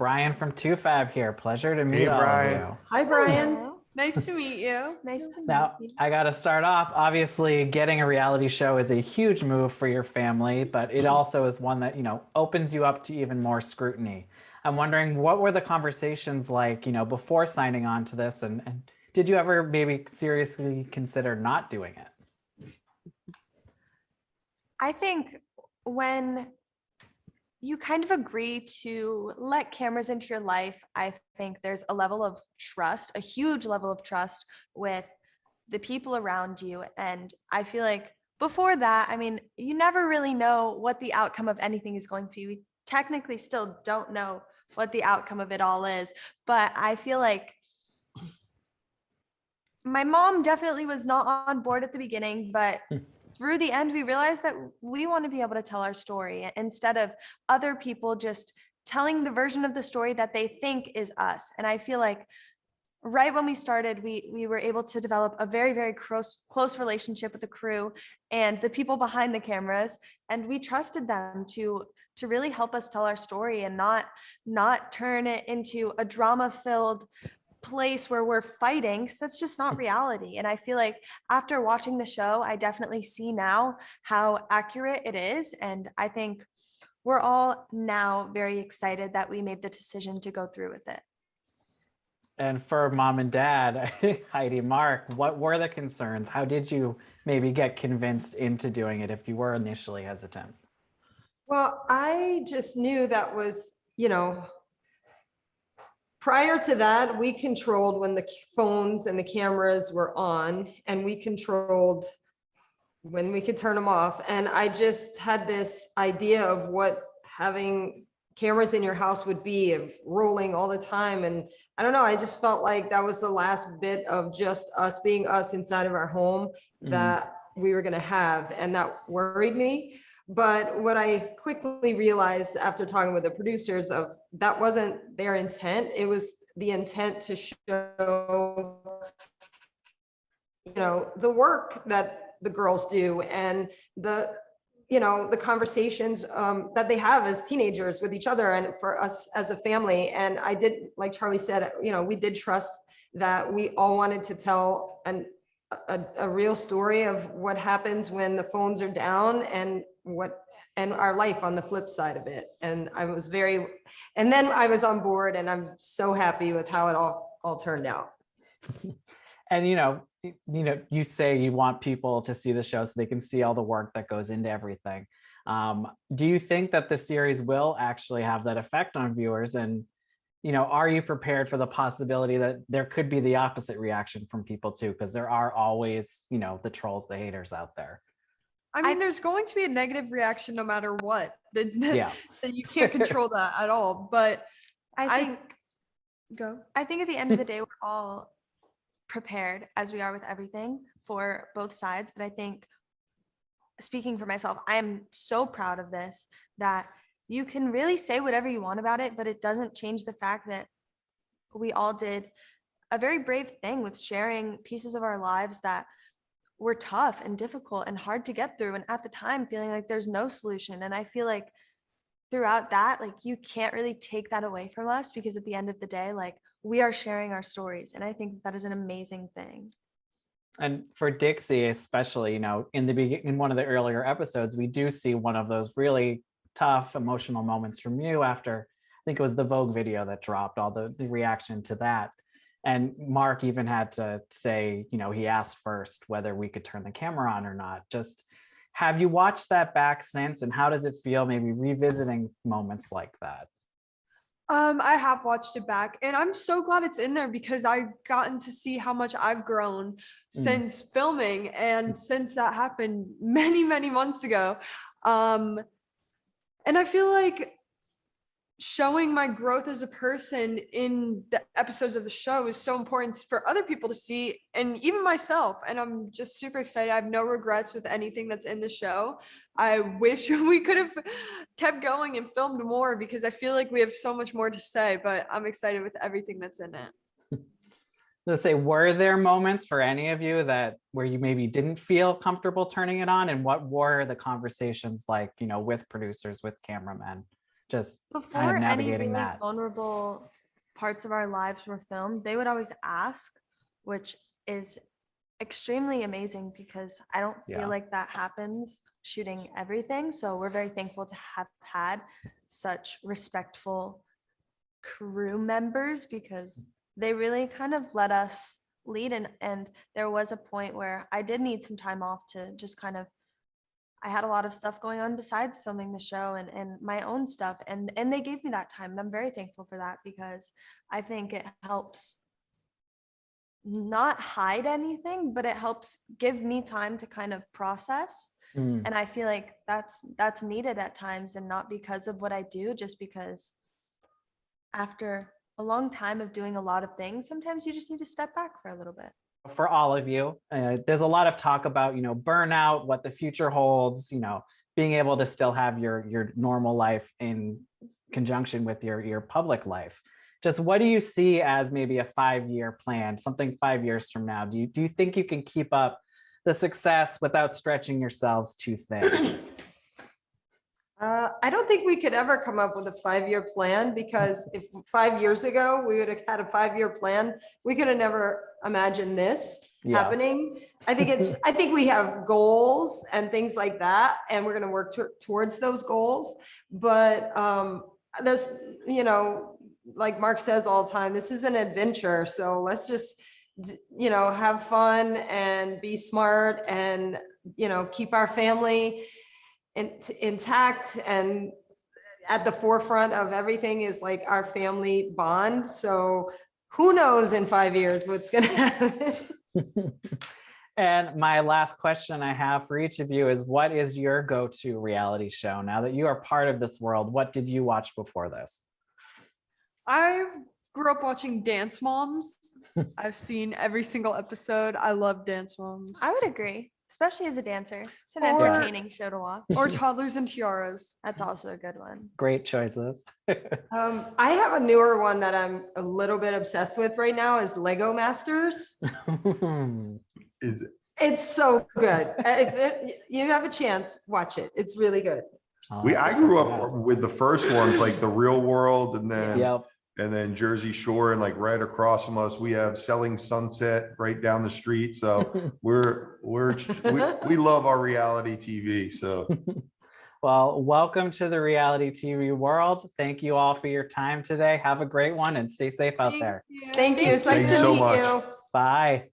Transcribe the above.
Brian from 2Fab here. Pleasure to meet Hey, all Brian. of you. Hi, Brian. Hello. Nice to meet you. Nice to Now, meet you. I got to start off. Obviously, getting a reality show is a huge move for your family, but it also is one that, opens you up to even more scrutiny. I'm wondering, what were the conversations like, before signing on to this? And did you ever maybe seriously consider not doing it? I think when you kind of agree to let cameras into your life, I think there's a level of trust, a huge level of trust with the people around you. And I feel like before that, you never really know what the outcome of anything is going to be. We technically still don't know what the outcome of it all is, but I feel like my mom definitely was not on board at the beginning, but through the end, we realized that we want to be able to tell our story instead of other people just telling the version of the story that they think is us. And I feel like right when we started, we were able to develop a very, very close relationship with the crew and the people behind the cameras. And we trusted them to really help us tell our story and not turn it into a drama-filled place where we're fighting, because that's just not reality. And I feel like after watching the show, I definitely see now how accurate it is. And I think we're all now very excited that we made the decision to go through with it. And for mom and dad, Heidi, Mark, what were the concerns? How did you maybe get convinced into doing it if you were initially hesitant? Well, I just knew that was, prior to that, we controlled when the phones and the cameras were on, and we controlled when we could turn them off. And I just had this idea of what having cameras in your house would be, of rolling all the time. And I don't know, I just felt like that was the last bit of just us being us inside of our home that we were going to have. And that worried me. But what I quickly realized after talking with the producers of that wasn't their intent. It was the intent to show, the work that the girls do and the conversations that they have as teenagers with each other and for us as a family. And I did, like Charlie said, we did trust that we all wanted to tell a real story of what happens when the phones are down and our life on the flip side of it. And then I was on board, and I'm so happy with how it all turned out. And you say you want people to see the show so they can see all the work that goes into everything. Do you think that the series will actually have that effect on viewers? And are you prepared for the possibility that there could be the opposite reaction from people too? Because there are always, the trolls, the haters out there. There's going to be a negative reaction no matter what. Yeah. You can't control that at all. But I think at the end of the day, we're all prepared, as we are with everything, for both sides. But I think, speaking for myself, I am so proud of this, that you can really say whatever you want about it, but it doesn't change the fact that we all did a very brave thing with sharing pieces of our lives that were tough and difficult and hard to get through. And at the time, feeling like there's no solution. And I feel like throughout that, you can't really take that away from us, because at the end of the day, we are sharing our stories. And I think that is an amazing thing. And for Dixie, especially, in one of the earlier episodes, we do see one of those really tough emotional moments from you after, I think it was the Vogue video that dropped, all the reaction to that. And Mark even had to say, he asked first whether we could turn the camera on or not. Just, have you watched that back since? And how does it feel maybe revisiting moments like that? I have watched it back, and I'm so glad it's in there, because I've gotten to see how much I've grown since filming and since that happened many, many months ago. And I feel like showing my growth as a person in the episodes of the show is so important for other people to see, and even myself. And I'm just super excited. I have no regrets with anything that's in the show. I wish we could have kept going and filmed more, because I feel like we have so much more to say, but I'm excited with everything that's in it. Let's say, were there moments for any of you where you maybe didn't feel comfortable turning it on? And what were the conversations like, with producers, with cameramen? just Before kind of any navigating really that. vulnerable parts of our lives were filmed, they would always ask, which is extremely amazing because I don't Yeah. feel like that happens shooting everything. So we're very thankful to have had such respectful crew members because they really kind of let us lead, and there was a point where I did need some time off to just kind of, I had a lot of stuff going on besides filming the show and my own stuff. And they gave me that time. And I'm very thankful for that because I think it helps not hide anything, but it helps give me time to kind of process. Mm. And I feel like that's needed at times, and not because of what I do, just because after a long time of doing a lot of things, sometimes you just need to step back for a little bit. For all of you, there's a lot of talk about, burnout, what the future holds, being able to still have your normal life in conjunction with your public life. Just what do you see as maybe a 5-year plan, something 5 years from now? Do you think you can keep up the success without stretching yourselves too thin? I don't think we could ever come up with a 5-year plan, because if 5 years ago we would have had a 5-year plan, we could have never imagined this Yeah. happening. I think we have goals and things like that, and we're going to work towards those goals. But there's, like Mark says all the time, this is an adventure. So let's just, have fun and be smart and, keep our family intact, and at the forefront of everything is like our family bond. So who knows in 5 years what's going to happen. And my last question I have for each of you is, what is your go-to reality show? Now that you are part of this world, what did you watch before this? I grew up watching Dance Moms. I've seen every single episode. I love Dance Moms. I would agree, especially as a dancer. It's an Or- entertaining show to watch. Or Toddlers and Tiaras. That's also a good one. Great choices. I have a newer one that I'm a little bit obsessed with right now, is Lego Masters. Is It's so good. If you have a chance, watch it. It's really good. I grew up with the first ones, like The Real World, and then Yep. Jersey Shore, and like right across from us, we have Selling Sunset right down the street. So we love our reality TV. So Well, welcome to the reality TV world. Thank you all for your time today. Have a great one and stay safe out there. Thank you. It's nice Thank you to so meet much. you. Bye.